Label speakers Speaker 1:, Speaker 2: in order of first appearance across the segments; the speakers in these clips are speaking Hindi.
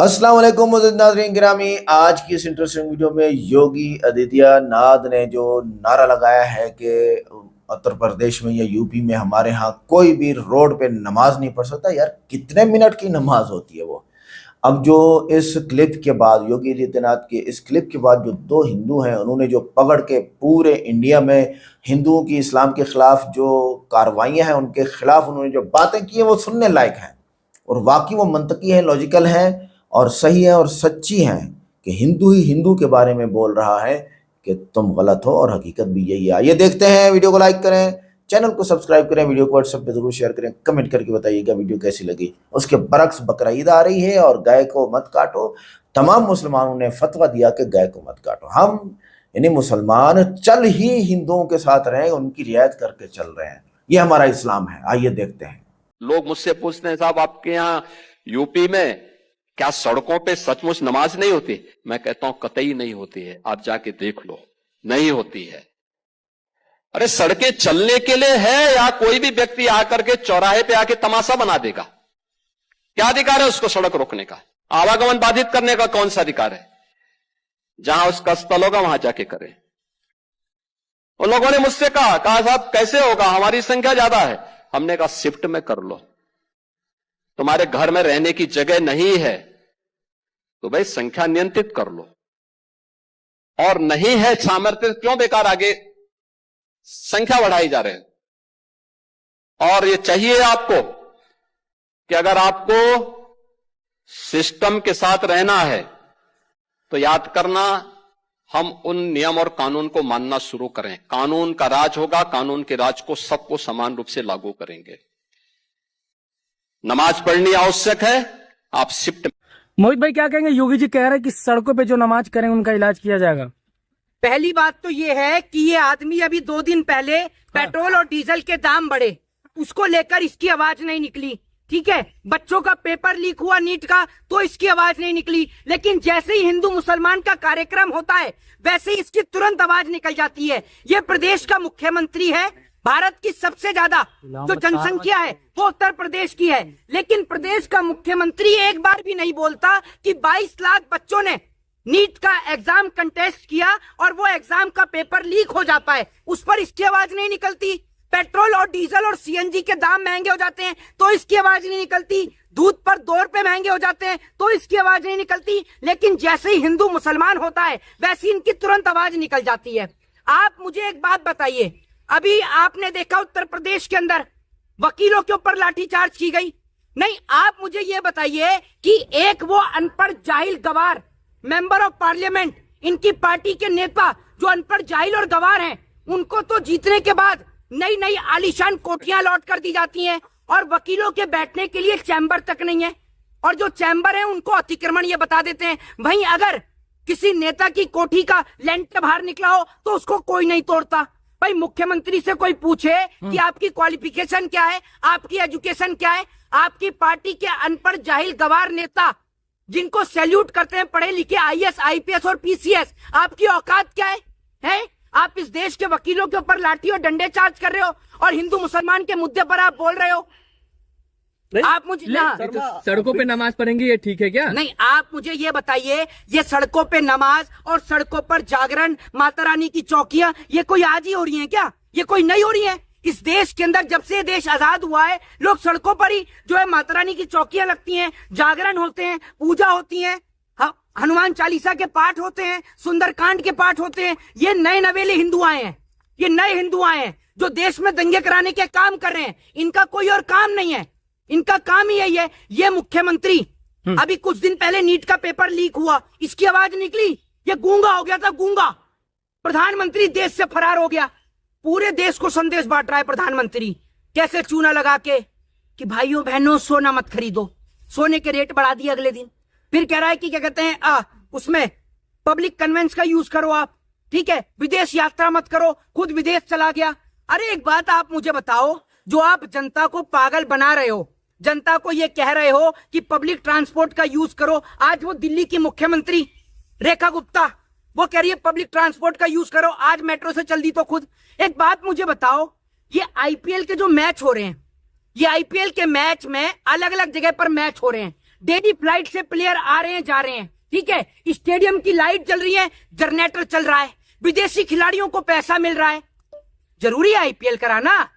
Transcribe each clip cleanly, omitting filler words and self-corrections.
Speaker 1: अस्सलाम वालेकुम मुअज़्ज़िज़ नाज़रीन गिरामी। आज की इस इंटरेस्टिंग वीडियो में योगी आदित्यनाथ ने जो नारा लगाया है कि उत्तर प्रदेश में या यूपी में हमारे यहाँ कोई भी रोड पे नमाज नहीं पढ़ सकता। यार कितने मिनट की नमाज होती है वो। अब जो इस क्लिप के बाद, योगी आदित्यनाथ के इस क्लिप के बाद, जो दो हिंदू हैं उन्होंने जो पकड़ के पूरे इंडिया में हिंदुओं की इस्लाम के खिलाफ जो कार्रवाइयाँ हैं उनके खिलाफ उन्होंने जो बातें की हैं वो सुनने लायक हैं और वाकई वो मंतकी है, लॉजिकल है और सही है और सच्ची हैं कि हिंदू ही हिंदू के बारे में बोल रहा है कि तुम गलत हो और हकीकत भी यही है। ये देखते हैं, वीडियो को लाइक करें, चैनल को सब्सक्राइब करें, वीडियो को व्हाट्सएप पे जरूर शेयर करें, कमेंट करके बताइएगा वीडियो कैसी लगी। उसके बरक्स बकरा ईद आ रही है और गाय को मत काटो। तमाम मुसलमानों ने फतवा दिया कि गाय को मत काटो। हम यानी मुसलमान चल ही हिंदुओं के साथ रहें, उनकी रियायत करके चल रहे हैं। ये हमारा इस्लाम है। आइए देखते हैं।
Speaker 2: लोग मुझसे पूछते हैं, साहब आपके यहाँ यूपी में क्या सड़कों पे सचमुच नमाज नहीं होती? मैं कहता हूं कतई नहीं होती है, आप जाके देख लो, नहीं होती है। अरे सड़कें चलने के लिए है या कोई भी व्यक्ति आकर के चौराहे पे आके तमाशा बना देगा? क्या अधिकार है उसको सड़क रोकने का? आवागमन बाधित करने का कौन सा अधिकार है? जहां उसका स्थल होगा वहां जाके करे। उन लोगों ने मुझसे कहा साहब कैसे होगा, हमारी संख्या ज्यादा है। हमने कहा शिफ्ट में कर लो, तुम्हारे घर में रहने की जगह नहीं है तो भाई संख्या नियंत्रित कर लो, और नहीं है सामर्थ्य क्यों बेकार आगे संख्या बढ़ाई जा रहे हैं। और ये चाहिए आपको कि अगर आपको सिस्टम के साथ रहना है तो याद करना, हम उन नियम और कानून को मानना शुरू करें। कानून का राज होगा, कानून के राज को सबको समान रूप से लागू करेंगे। नमाज पढ़नी आवश्यक है, आप शिफ्ट।
Speaker 3: मोहित भाई क्या कहेंगे? योगी जी कह रहे हैं कि सड़कों पे जो नमाज करें उनका इलाज किया जाएगा।
Speaker 4: पहली बात तो ये है कि ये आदमी अभी 2 दिन पहले पेट्रोल और डीजल के दाम बढ़े, उसको लेकर इसकी आवाज नहीं निकली। ठीक है, बच्चों का पेपर लीक हुआ नीट का तो इसकी आवाज नहीं निकली, लेकिन जैसे ही हिंदू मुसलमान का कार्यक्रम होता है वैसे ही इसकी तुरंत आवाज निकल जाती है। ये प्रदेश का मुख्यमंत्री है, भारत की सबसे ज्यादा जो जनसंख्या है वो उत्तर प्रदेश की है, लेकिन प्रदेश का मुख्यमंत्री एक बार भी नहीं बोलता कि 22 लाख बच्चों ने नीट का एग्जाम कंटेस्ट किया और वो एग्जाम का पेपर लीक हो जाता है, उस पर इसकी आवाज नहीं निकलती। पेट्रोल और डीजल और सीएनजी के दाम महंगे हो जाते हैं तो इसकी आवाज नहीं निकलती। दूध पर 2 रुपए महंगे हो जाते हैं तो इसकी आवाज नहीं निकलती, लेकिन जैसे ही हिंदू मुसलमान होता है वैसे इनकी तुरंत आवाज निकल जाती है। आप मुझे एक बात बताइए, अभी आपने देखा उत्तर प्रदेश के अंदर वकीलों के ऊपर लाठीचार्ज की गई? नहीं, आप मुझे ये बताइए कि एक वो अनपढ़ जाहिल गवार मेंबर ऑफ पार्लियामेंट, इनकी पार्टी के नेता जो अनपढ़ जाहिल और गवार हैं, उनको तो जीतने के बाद नई नई आलीशान कोठियां लौट कर दी जाती हैं और वकीलों के बैठने के लिए चैम्बर तक नहीं है, और जो चैम्बर है उनको अतिक्रमण ये बता देते हैं। वहीं अगर किसी नेता की कोठी का लेंटर बाहर निकला हो तो उसको कोई नहीं तोड़ता। भाई मुख्यमंत्री से कोई पूछे कि आपकी क्वालिफिकेशन क्या है, आपकी एजुकेशन क्या है? आपकी पार्टी के अनपढ़ जाहिल गवार नेता जिनको सैल्यूट करते हैं पढ़े लिखे आईएएस, आईपीएस और पीसीएस, आपकी औकात क्या है? आप इस देश के वकीलों के ऊपर लाठी और डंडे चार्ज कर रहे हो और हिंदू मुसलमान के मुद्दे पर आप बोल रहे हो। आप मुझे
Speaker 3: सड़कों पे नमाज पढ़ेंगे ये ठीक है क्या?
Speaker 4: नहीं, आप मुझे ये बताइए, ये सड़कों पे नमाज और सड़कों पर जागरण, माता रानी की चौकियां, ये कोई आज ही हो रही हैं क्या? ये कोई नहीं हो रही हैं? इस देश के अंदर जब से ये देश आजाद हुआ है लोग सड़कों पर ही जो है माता रानी की चौकियां लगती हैं, जागरण होते हैं, पूजा होती है, हनुमान चालीसा के पाठ होते हैं, सुंदरकांड के पाठ होते हैं। ये नए नवेले हिंदू आए हैं, ये नए हिंदू आए हैं जो देश में दंगे कराने के काम कर रहे हैं। इनका कोई और काम नहीं है, इनका काम ही यही है। ये मुख्यमंत्री अभी कुछ दिन पहले नीट का पेपर लीक हुआ, इसकी आवाज निकली, ये गूंगा हो गया था, गूंगा। प्रधानमंत्री देश से फरार हो गया, पूरे देश को संदेश बांट रहा है प्रधानमंत्री कैसे चूना लगा के कि भाइयों बहनों सोना मत खरीदो। सोने के रेट बढ़ा दिए अगले दिन, फिर कह रहा है कि क्या कहते हैं उसमें पब्लिक कन्वेंस का यूज करो आप, ठीक है, विदेश यात्रा मत करो, खुद विदेश चला गया। अरे एक बात आप मुझे बताओ, जो आप जनता को पागल बना रहे हो, जनता को ये कह रहे हो कि पब्लिक ट्रांसपोर्ट का यूज करो, आज वो दिल्ली की मुख्यमंत्री रेखा गुप्ता वो कह रही है पब्लिक ट्रांसपोर्ट का यूज करो, आज मेट्रो से चल दी तो खुद। एक बात मुझे बताओ, ये आईपीएल के जो मैच हो रहे हैं, ये आईपीएल के मैच में अलग अलग जगह पर मैच हो रहे हैं, डेली फ्लाइट से प्लेयर आ रहे हैं जा रहे हैं, ठीक है। स्टेडियम की लाइट जल रही है, जनरेटर चल रहा है, विदेशी खिलाड़ियों को पैसा मिल रहा है। जरूरी है आईपीएल कराना?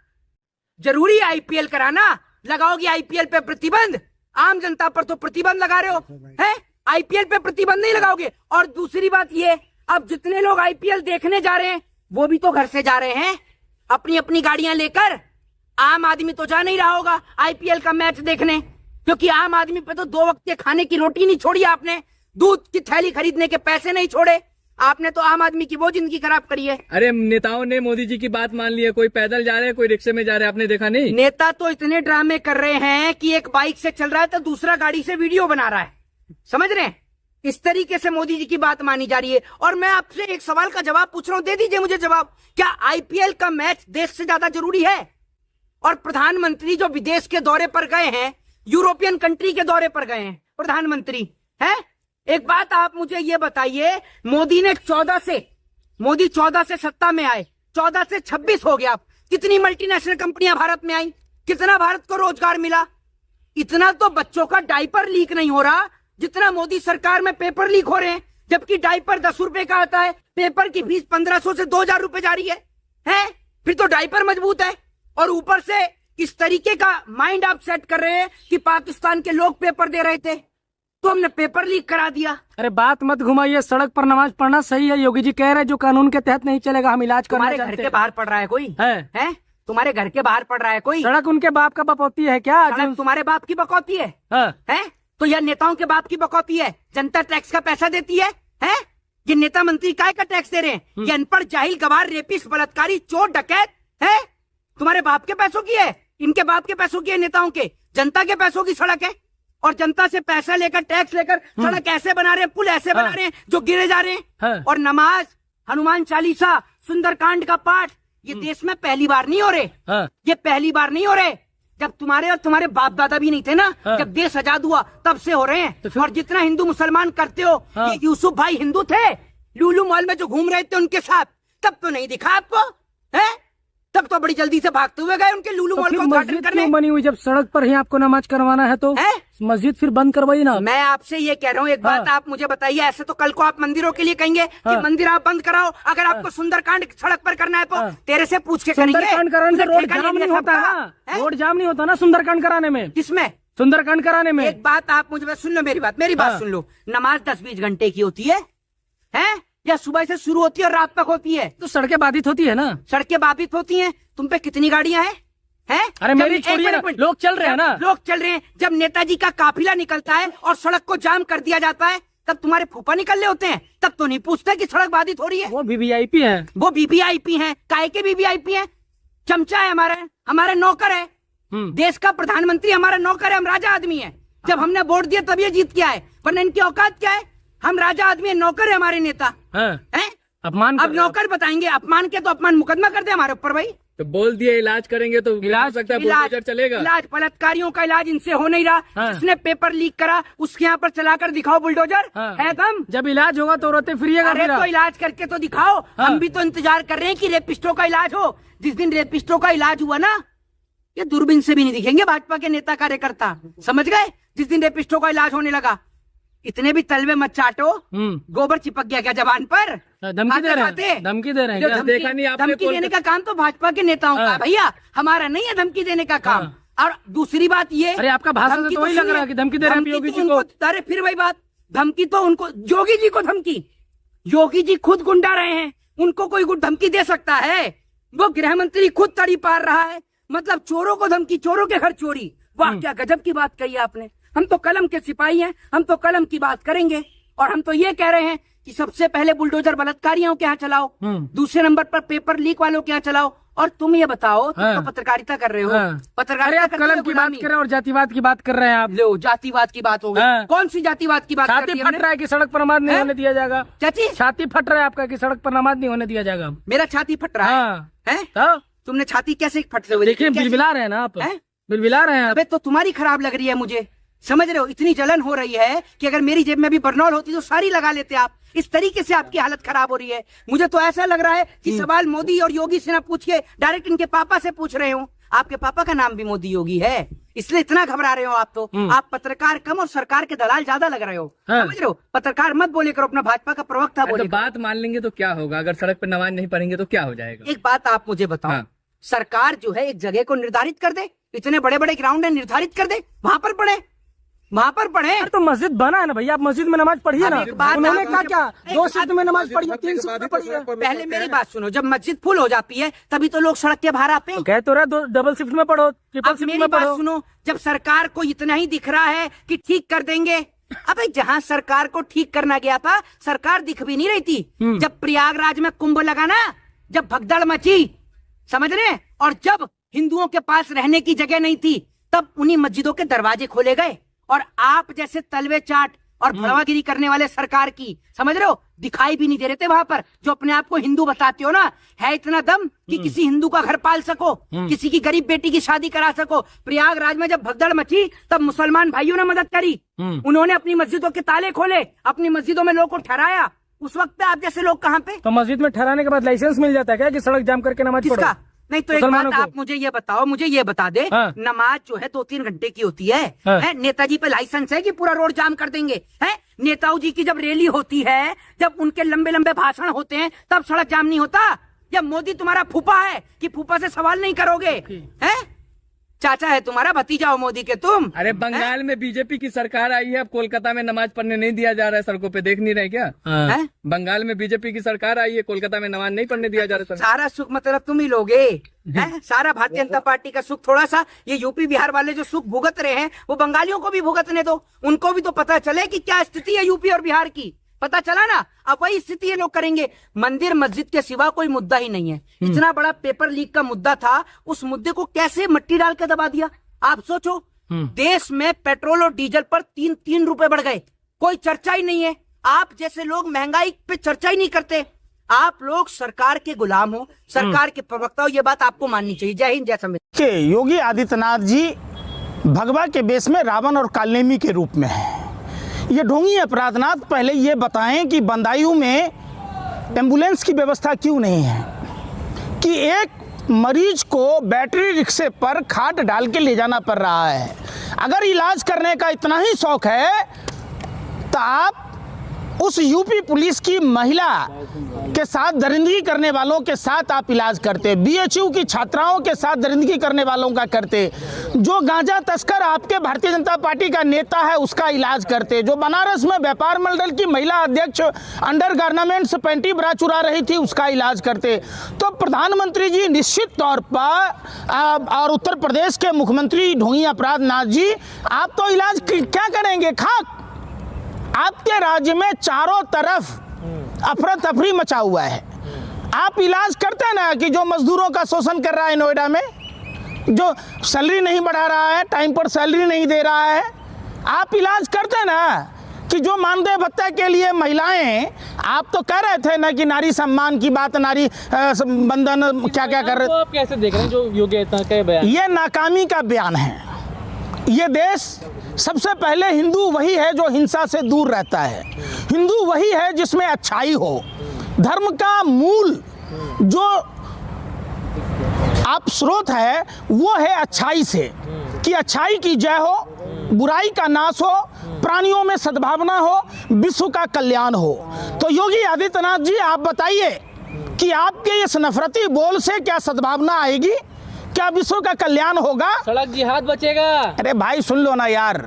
Speaker 4: जरूरी है आईपीएल कराना? लगाओगे आईपीएल पे प्रतिबंध? आम जनता पर तो प्रतिबंध लगा रहे हो, हैं? आईपीएल पे प्रतिबंध नहीं लगाओगे। और दूसरी बात ये, अब जितने लोग आईपीएल देखने जा रहे हैं वो भी तो घर से जा रहे हैं अपनी अपनी गाड़ियां लेकर। आम आदमी तो जा नहीं रहा होगा आईपीएल का मैच देखने, क्योंकि आम आदमी पे तो 2 वक्त के खाने की रोटी नहीं छोड़ी आपने, दूध की थैली खरीदने के पैसे नहीं छोड़े आपने, तो आम आदमी की वो जिंदगी खराब करी है।
Speaker 3: अरे नेताओं ने मोदी जी की बात मान ली है, कोई पैदल जा रहे हैं, कोई रिक्शे में जा रहे हैं, आपने देखा नहीं?
Speaker 4: नेता तो इतने ड्रामे कर रहे हैं कि एक बाइक से चल रहा है तो दूसरा गाड़ी से वीडियो बना रहा है, समझ रहे हैं? इस तरीके से मोदी जी की बात मानी जा रही है। और मैं आपसे एक सवाल का जवाब पूछ रहा हूं, दे दीजिए मुझे जवाब। क्या आईपीएल का मैच देश से ज्यादा जरूरी है? और प्रधानमंत्री जो विदेश के दौरे पर गए हैं, यूरोपियन कंट्री के दौरे पर गए हैं प्रधानमंत्री, है? एक बात आप मुझे ये बताइए, मोदी 14 से सत्ता में आए, 14 से 26 हो गया, कितनी मल्टीनेशनल कंपनियां भारत में आई, कितना भारत को रोजगार मिला? इतना तो बच्चों का डायपर लीक नहीं हो रहा जितना मोदी सरकार में पेपर लीक हो रहे हैं, जबकि डायपर 10 रुपए का आता है, पेपर की फीस 1500 से 2000 रुपए जा रही है? फिर तो डायपर मजबूत है। और ऊपर से इस तरीके का माइंड आप सेट कर रहे हैं कि पाकिस्तान के लोग पेपर दे रहे थे तो हमने पेपर लीक करा दिया।
Speaker 3: अरे बात मत घुमाइए, सड़क पर नमाज पढ़ना सही है। योगी जी कह रहे हैं जो कानून के तहत नहीं चलेगा हम इलाज करना चाहते हैं।
Speaker 4: तुम्हारे घर के बाहर पड़ रहा है कोई? है? तुम्हारे घर के बाहर पड़ रहा है कोई?
Speaker 3: सड़क उनके बाप का बपौती है क्या?
Speaker 4: सड़क तुम्हारे बाप की बकौती है? है? तो यह नेताओं के बाप की बकौती है? जनता टैक्स का पैसा देती है? ये नेता मंत्री काय का टैक्स दे रहे हैं? ये अनपढ़ जाहिल गवार रेपिस्ट बलात्कारी चोर डकैत है? तुम्हारे बाप के पैसों की है, इनके बाप के पैसों की है, नेताओं के, जनता के पैसों की सड़क है। और जनता से पैसा लेकर, टैक्स लेकर सड़क ऐसे बना रहे हैं, पुल ऐसे बना रहे हैं जो गिरे जा रहे हैं। और नमाज, हनुमान चालीसा, सुंदरकांड का पाठ ये देश में पहली बार नहीं हो रहे, ये पहली बार नहीं हो रहे। जब तुम्हारे और तुम्हारे बाप दादा भी नहीं थे ना, जब देश आजाद हुआ तब से हो रहे हैं। और जितना हिंदू मुसलमान करते हो, ये यूसुफ भाई हिंदू थे, लुलु मॉल में जो घूम रहे थे उनके साथ, तब तो नहीं दिखा आपको, है? तब तो बड़ी जल्दी से भागते हुए गए उनके लुलु मॉल को उद्घाटन करने।
Speaker 3: बनी हुई जब सड़क पर ही आपको नमाज करवाना है तो मस्जिद फिर बंद करवाइए ना।
Speaker 4: मैं आपसे ये कह रहा हूँ, एक बात आप मुझे बताइए, ऐसे तो कल को आप मंदिरों के लिए कहेंगे कि मंदिर आप बंद कराओ, अगर आपको सुंदरकांड सड़क पर करना है तो तेरे से पूछ के करेंगे।
Speaker 3: सुंदरकांड कराने से रोड जाम नहीं होता ना, रोड जाम नहीं होता ना सुंदरकांड कराने में।
Speaker 4: किसमें?
Speaker 3: सुंदरकांड कराने में।
Speaker 4: एक बात आप मुझे सुन लो, मेरी बात सुन लो। नमाज 10-20 घंटे की होती है या सुबह से शुरू होती है और रात तक होती है?
Speaker 3: तो सड़कें बाधित होती है ना।
Speaker 4: सड़कें बाधित होती हैं। तुम पे कितनी गाड़ियां हैं?
Speaker 3: अरे मेरी छोड़िए ना, लोग चल रहे हैं ना,
Speaker 4: लोग चल रहे हैं। जब नेताजी का काफिला निकलता है और सड़क को जाम कर दिया जाता है, तब तुम्हारे फूफा निकल रहे होते हैं, तब तो नहीं पूछते कि सड़क बाधित हो रही है।
Speaker 3: वो वीवीआईपी है,
Speaker 4: वो वीवीआईपी है। काय के वीवीआईपी है? चमचा है हमारे नौकर है। देश का प्रधानमंत्री हमारा नौकर है, हम राजा आदमी है। जब हमने वोट दिया तब ये जीत के आए, वरना इनकी औकात क्या है? हम राजा आदमी है, नौकर है हमारे नेता।
Speaker 3: अपमान
Speaker 4: अब नौकर बताएंगे, अपमान के तो अपमान मुकदमा कर दे हमारे ऊपर भाई।
Speaker 3: तो बोल दिए इलाज करेंगे तो इलाज सकता है, बुलडोजर चलेगा।
Speaker 4: इलाज बलात्कारियों का इलाज इनसे हो नहीं रहा। जिसने पेपर लीक करा उसके यहाँ पर चलाकर दिखाओ बुलडोजर। है कम?
Speaker 3: जब इलाज होगा तो रोते फिरिएगा।
Speaker 4: अरे तो इलाज करके तो दिखाओ। हम भी तो इंतजार कर रहे हैं कि रेपिस्टों का इलाज हो। जिस दिन रेपिस्टों का इलाज हुआ ना, ये दूरबीन से भी नहीं दिखेंगे भाजपा के नेता कार्यकर्ता, समझ गए? जिस दिन रेपिस्टों का इलाज होने लगा, इतने भी तलवे मत चाटो, गोबर चिपक गया क्या जबान पर?
Speaker 3: धमकी दे रहे हैं, धमकी दे रहे हैं। देखा नहीं आपने?
Speaker 4: धमकी देने का काम तो भाजपा के नेताओं का भैया, हमारा नहीं है धमकी देने का काम। और दूसरी बात ये,
Speaker 3: अरे आपका भाषण से तो वही लग रहा है कि धमकी दे रहे हैं योगी जी को।
Speaker 4: अरे फिर वही बात, धमकी तो उनको, योगी जी को धमकी। योगी जी खुद गुंडा रहे हैं, उनको कोई धमकी दे सकता है? वो गृह मंत्री खुद तड़ी पार रहा है, मतलब चोरों को धमकी, चोरों के घर चोरी। वाह, क्या गजब की बात कही आपने। हम तो कलम के सिपाही हैं, हम तो कलम की बात करेंगे। और हम तो ये कह रहे हैं कि सबसे पहले बुलडोजर बलात्कारियों के यहाँ चलाओ, दूसरे नंबर पर पेपर लीक वालों के यहाँ चलाओ। और तुम ये बताओ, तुम तो पत्रकारिता कर रहे हो, पत्रकारिता
Speaker 3: कलम की बात कर रहे हो और जातिवाद की बात कर रहे हैं आप।
Speaker 4: लो, जातिवाद की बात हो गई। कौन सी जातिवाद की बात?
Speaker 3: छाती फट रहा है कि सड़क पर नमाज नहीं होने दिया जाएगा।
Speaker 4: चाची,
Speaker 3: छाती फट रहा है आपका कि सड़क पर नमाज नहीं होने दिया जाएगा।
Speaker 4: मेरा छाती फट रहा है? तुमने छाती कैसे फटते हुए
Speaker 3: देखिए? बिलबिला रहे हैं ना आप, बिलबिला रहे हैं।
Speaker 4: अबे तो तुम्हारी खराब लग रही है मुझे, समझ रहे हो? इतनी जलन हो रही है कि अगर मेरी जेब में भी बर्नॉल होती तो सारी लगा लेते आप। इस तरीके से आपकी हालत खराब हो रही है। मुझे तो ऐसा लग रहा है कि सवाल मोदी और योगी से ना पूछ के डायरेक्ट इनके पापा से पूछ रहे हूँ। आपके पापा का नाम भी मोदी योगी है, इसलिए इतना घबरा रहे हो आप। तो आप पत्रकार कम और सरकार के दलाल ज्यादा लग रहे हो। समझ रहे हो? पत्रकार मत बोले करो, अपना भाजपा का प्रवक्ता बोले।
Speaker 5: तो बात मान लेंगे तो क्या होगा? अगर सड़क पर नमाज नहीं पढ़ेंगे तो क्या हो जाएगा?
Speaker 4: एक बात आप मुझे बताओ, सरकार जो है एक जगह को निर्धारित कर दे, इतने बड़े बड़े ग्राउंड है, निर्धारित कर दे, वहां पर पढ़े, वहां पर पढ़े।
Speaker 3: तो मस्जिद बना है ना भैया, आप मस्जिद में नमाज पढ़िए ना। उन्होंने कहा क्या 2 शिफ्ट में नमाज पढ़िए, 3 शिफ्ट में पढ़िए।
Speaker 4: पहले मेरी बात सुनो, जब मस्जिद फुल हो जाती है तभी तो लोग सड़क के बाहर आते हैं।
Speaker 3: कह तो रहे 2 शिफ्ट में पढ़ो, ट्रिपल
Speaker 4: अब
Speaker 3: शिफ्ट
Speaker 4: मेरी
Speaker 3: में
Speaker 4: बात
Speaker 3: पढ़ो।
Speaker 4: सुनो, जब सरकार को इतना ही दिख रहा है कि ठीक कर देंगे, अबे जहां सरकार को ठीक करना गया था सरकार दिख भी नहीं रही थी। जब प्रयागराज में कुंभ लगा ना, जब भगदड़ मची, समझ रहे, और जब हिंदुओं के पास रहने की जगह नहीं थी, तब उन्हीं मस्जिदों के दरवाजे खोले गए। और आप जैसे तलवे चाट और भड़वागिरी करने वाले सरकार की, समझ रहे हो, दिखाई भी नहीं दे रहे थे वहां पर। जो अपने आप को हिंदू बताते हो ना, है इतना दम कि किसी हिंदू का घर पाल सको, किसी की गरीब बेटी की शादी करा सको। प्रयागराज में जब भगदड़ मची तब मुसलमान भाइयों ने मदद करी, उन्होंने अपनी मस्जिदों के ताले खोले, अपनी मस्जिदों में लोगों को ठहराया। उस वक्त पे आप जैसे लोग कहाँ पे?
Speaker 3: तो मस्जिद में ठहराने के बाद लाइसेंस मिल जाता है क्या कि सड़क जाम करके नमाज पढ़ो?
Speaker 4: किसका? नहीं तो एक बात आप मुझे ये बताओ, मुझे ये बता दे,
Speaker 3: हाँ।
Speaker 4: नमाज जो है 2-3 घंटे की होती है,
Speaker 3: हाँ।
Speaker 4: है? नेताजी पे लाइसेंस है कि पूरा रोड जाम कर देंगे? है नेताओं जी की जब रैली होती है, जब उनके लंबे लंबे भाषण होते हैं, तब सड़क जाम नहीं होता? या मोदी तुम्हारा फूफा है कि फूफा से सवाल नहीं करोगे? है चाचा है तुम्हारा, भतीजा हो मोदी के तुम।
Speaker 5: अरे बंगाल में बीजेपी की सरकार आई है, अब कोलकाता में नमाज पढ़ने नहीं दिया जा रहा है, सड़कों पे देख नहीं रहे क्या?
Speaker 4: है?
Speaker 5: बंगाल में बीजेपी की सरकार आई है, कोलकाता में नमाज नहीं पढ़ने दिया जा रहा है।
Speaker 4: सारा सुख मतलब तुम ही लोगे, हैं? सारा भारतीय जनता पार्टी का सुख, थोड़ा सा ये यूपी बिहार वाले जो सुख भुगत रहे हैं वो बंगालियों को भी भुगतने दो, उनको भी तो पता चले कि क्या स्थिति है यूपी और बिहार की। पता चला ना? अब वही स्थिति ये लोग करेंगे। मंदिर मस्जिद के सिवा कोई मुद्दा ही नहीं है। इतना बड़ा पेपर लीक का मुद्दा था, उस मुद्दे को कैसे मिट्टी डाल के दबा दिया? आप सोचो, देश में पेट्रोल और डीजल पर 3 रुपए बढ़ गए, कोई चर्चा ही नहीं है। आप जैसे लोग महंगाई पे चर्चा ही नहीं करते। आप लोग सरकार के गुलाम हो, सरकार के प्रवक्ता हो, ये बात आपको माननी चाहिए। जय हिंद, जय संविधान।
Speaker 6: के योगी आदित्यनाथ जी भगवा के बेस में रावण और कालनेमी के रूप में है। ये ढोंगी अपराधनाथ पहले ये बताएं कि बंदायूं में एम्बुलेंस की व्यवस्था क्यों नहीं है, कि एक मरीज को बैटरी रिक्शे पर खाट डाल के ले जाना पड़ रहा है। अगर इलाज करने का इतना ही शौक है तो आप उस यूपी पुलिस की महिला के साथ दरिंदगी करने वालों के साथ आप इलाज करते, बीएचयू की छात्राओं के साथ दरिंदगी करने वालों का करते, जो गांजा तस्कर आपके भारतीय जनता पार्टी का नेता है उसका इलाज करते, जो बनारस में व्यापार मंडल की महिला अध्यक्ष अंडर गारमेंट्स पैंटी ब्रा चुरा रही थी उसका इलाज करते। तो प्रधानमंत्री जी निश्चित तौर पर और उत्तर प्रदेश के मुख्यमंत्री ढोंगी अपराधनाथ जी, आप तो इलाज क्या करेंगे? खाक। आपके राज्य में चारों तरफ अफरा तफरी मचा हुआ है। आप इलाज करते हैं ना कि जो मजदूरों का शोषण कर रहा है नोएडा में, जो सैलरी नहीं बढ़ा रहा है, टाइम पर सैलरी नहीं दे रहा है, आप इलाज करते हैं ना कि जो मानदेय भत्ता के लिए महिलाएं, आप तो कह रहे थे ना कि नारी सम्मान की बात, नारी बंधन क्या क्या कर रहे थे।
Speaker 5: आप कैसे देख रहे हैं जो योगी आदित्यनाथ का बयान?
Speaker 6: ये नाकामी का बयान है। ये देश सबसे पहले हिंदू वही है जो हिंसा से दूर रहता है, हिंदू वही है जिसमें अच्छाई हो। धर्म का मूल जो आप स्रोत है वो है अच्छाई से, कि अच्छाई की जय हो, बुराई का नाश हो, प्राणियों में सद्भावना हो, विश्व का कल्याण हो। तो योगी आदित्यनाथ जी आप बताइए कि आपके इस नफरती बोल से क्या सद्भावना आएगी, क्या विश्व का कल्याण होगा?
Speaker 5: सड़क जिहाद बचेगा?
Speaker 6: अरे भाई सुन लो ना यार,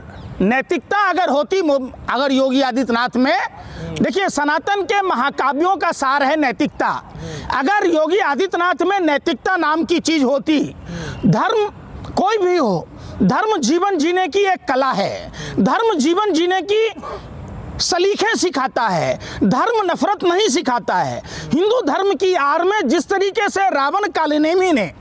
Speaker 6: नैतिकता अगर होती, अगर योगी आदित्यनाथ में, देखिए सनातन के महाकाव्यों का सार है नैतिकता। अगर योगी आदित्यनाथ में नैतिकता नाम की चीज होती, धर्म कोई भी हो, धर्म जीवन जीने की एक कला है, धर्म जीवन जीने की सलीखे सिखाता है, धर्म नफरत नहीं सिखाता है। हिंदू धर्म की आड़ में जिस तरीके से रावण कालनेमी ने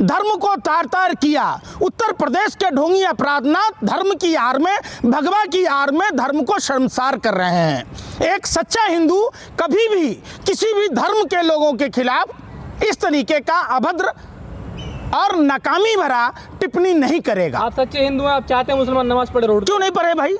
Speaker 6: धर्म को तार तार किया, उत्तर प्रदेश के ढोंगी अपराधनाथ धर्म की आड़ में, भगवा की आड़ में धर्म को शर्मसार कर रहे हैं। एक सच्चा हिंदू कभी भी किसी भी धर्म के लोगों के खिलाफ इस तरीके का अभद्र और नाकामी भरा टिप्पणी नहीं करेगा।
Speaker 5: आप सच्चे हिंदू हैं, आप चाहते हैं मुसलमान नमाज पढ़े रोड?
Speaker 6: क्यों नहीं पढ़े भाई,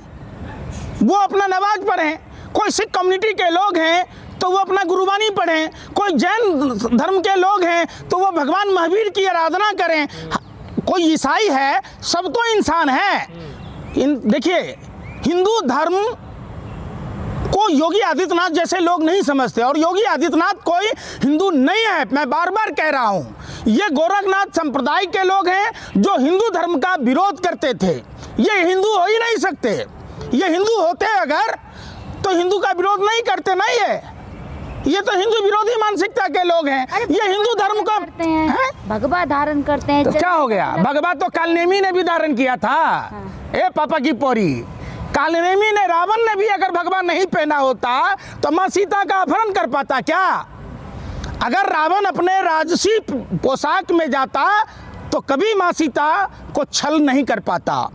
Speaker 6: वो अपना नमाज पढ़ें। कोई सिख कम्युनिटी के लोग हैं तो वो अपना गुरुबानी पढ़ें, कोई जैन धर्म के लोग हैं तो वो भगवान महावीर की आराधना करें, कोई ईसाई है, सब तो इंसान है। देखिए, हिंदू धर्म को योगी आदित्यनाथ जैसे लोग नहीं समझते, और योगी आदित्यनाथ कोई हिंदू नहीं है। मैं बार बार कह रहा हूँ, ये गोरखनाथ संप्रदाय के लोग हैं जो हिंदू धर्म का विरोध करते थे। ये हिंदू हो ही नहीं सकते। ये हिंदू होते अगर तो हिंदू का विरोध नहीं करते ना। ये तो हिंदू विरोधी मानसिकता के लोग हैं। ये हिंदू धर्म को
Speaker 7: करते हैं, भगवा धारण करते हैं।
Speaker 6: तो क्या हो गया? भगवा तो कालनेमी ने भी धारण किया था। ए पापा की पोरी, कालनेमी ने, रावण ने भी अगर भगवा नहीं पहना होता तो माँ सीता का अपहरण कर पाता क्या? अगर रावण अपने राजसी पोशाक में जाता तो कभी माँ सीता को छल नहीं कर पाता।